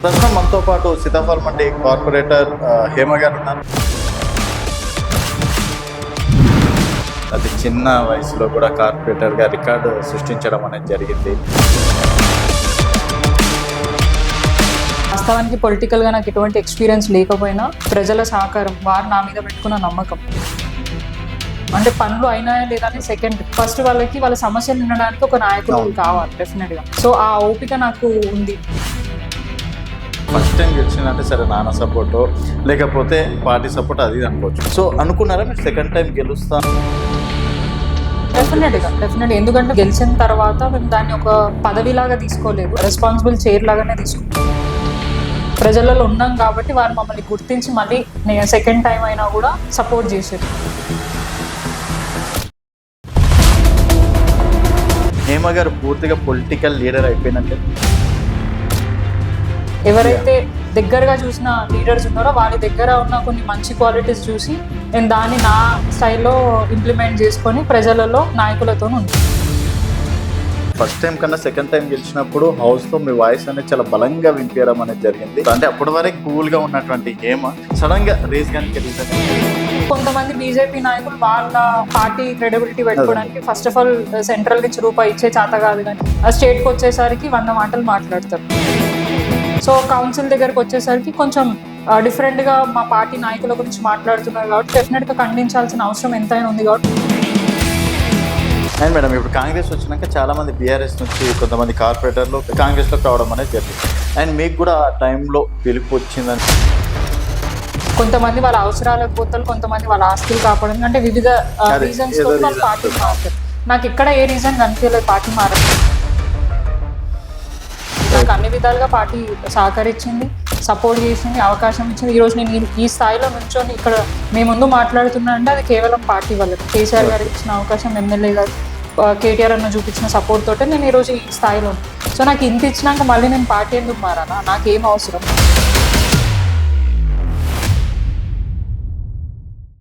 ప్రస్తుతం మనతో పాటు సీతాఫల్ మండి కార్పొరేటర్ హేమ గారు ఉన్నారు. అది చిన్న వయసులో కూడా కార్పొరేటర్గా రికార్డు సృష్టించడం అనేది జరిగింది. వాస్తవానికి పొలిటికల్గా నాకు ఎటువంటి ఎక్స్పీరియన్స్ లేకపోయినా ప్రజల సహకారం, వారు నా మీద పెట్టుకున్న నమ్మకం, అంటే పనులు అయినాయా లేదా అని సెకండ్, ఫస్ట్ వాళ్ళ సమస్యలు వినడానికి ఒక నాయకుడు కావాలి డెఫినెట్గా. సో ఆ ఓపిక నాకు ఉంది. ఫస్ట్ టైం గెలిచిందంటే సరే నాన్న సపోర్టో లేకపోతే పార్టీ సపోర్ట్ అది అనుకోవచ్చు. సో అనుకున్నారా మీరు సెకండ్ టైం గెలుస్తాను? డెఫినెట్గా ఎందుకంటే గెలిచిన తర్వాత మేము దాన్ని ఒక పదవిలాగా తీసుకోలేదు, రెస్పాన్సిబుల్ చైర్ లాగానే తీసుకున్నాం. ప్రజలలో ఉన్నాం కాబట్టి వారు మమ్మల్ని గుర్తించి మళ్ళీ సెకండ్ టైం అయినా కూడా సపోర్ట్ చేశారు. హేమ గారు పూర్తిగా పొలిటికల్ లీడర్ అయిపోయినట్టే. ఎవరైతే దగ్గరగా చూసిన లీడర్స్ ఉన్నారో వాళ్ళ దగ్గర ఉన్న కొన్ని మంచి క్వాలిటీస్ చూసి నేను దాన్ని నా స్టైల్లో ఇంప్లిమెంట్ చేసుకొని ప్రజలలో నాయకులతో ఉంటాను. ఫస్ట్ టైం కన్నా సెకండ్ టైం గెలిచినప్పుడు హౌస్లో మీ వాయిస్ అనేది చాలా బలంగా వినిపించడం అనేది జరిగింది. అంటే అప్పటి వరకు కూల్గా ఉన్నటువంటి హేమ సడన్గా రేస్ కానీ కొంతమంది బీజేపీ నాయకులు వాళ్ళ పార్టీ క్రెడిబిలిటీ పెట్టుకోవడానికి ఫస్ట్ ఆఫ్ ఆల్ సెంట్రల్ నుంచి రూపాయి ఇచ్చే చేత కాదు, కానీ ఆ స్టేట్కి వచ్చేసరికి 100 మాటలు మాట్లాడతారు. సో కౌన్సిల్ దగ్గరకు వచ్చేసరికి కొంచెం డిఫరెంట్గా మా పార్టీ నాయకుల గురించి మాట్లాడుతున్నారు కాబట్టి డెఫినెట్గా ఖండించాల్సిన అవసరం ఎంతైనా ఉంది కాబట్టి. అండ్ మేడం, ఇప్పుడు కాంగ్రెస్ వచ్చినాక చాలామంది బీఆర్ఎస్ నుంచి కొంతమంది కార్పొరేటర్లు కాంగ్రెస్లోకి రావడం అనేది జరిగింది. అండ్ మీకు కూడా ఆ టైంలో పిలుపు వచ్చిందని, కొంతమంది వాళ్ళ అవసరాలకు పోతారు, కొంతమంది వాళ్ళ ఆస్తులు కాపాడడం, అంటే వివిధ రీజన్స్ తో వాళ్ళు పార్టీ మారుతారు. నాకు ఇక్కడ ఏ రీజన్ కనిపించలేదు పార్టీ మారదు. నాకు అన్ని విధాలుగా పార్టీ సహకరించింది, సపోర్ట్ చేసింది, అవకాశం ఇచ్చింది. ఈరోజు నేను ఈ స్థాయిలో నుంచొని ఇక్కడ మీ ముందు మాట్లాడుతున్నా అంటే అది కేవలం పార్టీ వల్ల. కేసీఆర్ గారికి ఇచ్చిన అవకాశం, ఎమ్మెల్యే గారు కేటీఆర్ అన్న చూపించిన సపోర్ట్ తోటే నేను ఈరోజు ఈ స్థాయిలో. సో నాకు ఇంత ఇచ్చినాక మళ్ళీ నేను పార్టీ ఎందుకు మారాలా? నాకేం అవసరం?